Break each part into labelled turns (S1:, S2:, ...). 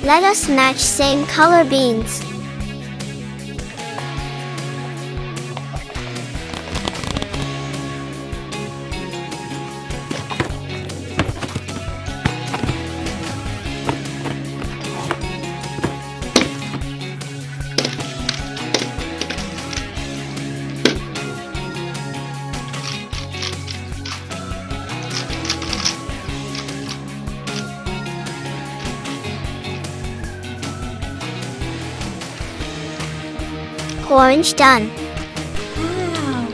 S1: Let us match same color beans. Orange done.
S2: Wow.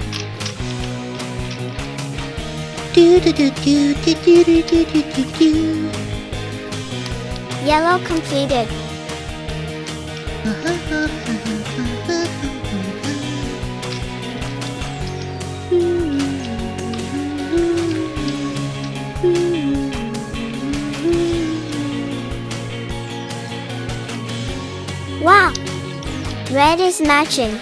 S1: Yellow completed. Wow! Red is matching.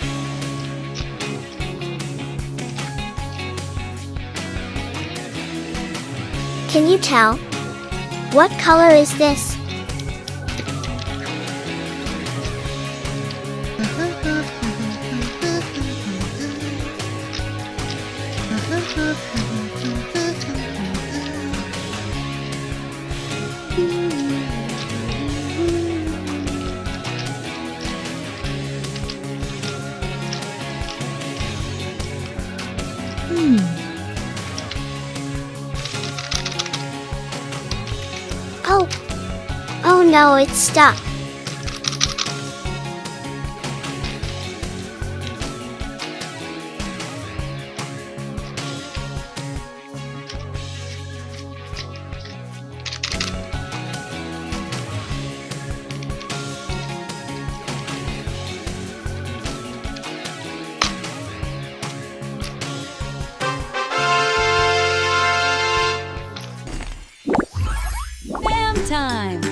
S1: Can you tell? What color is this? Oh no, it's stuck.
S2: Time.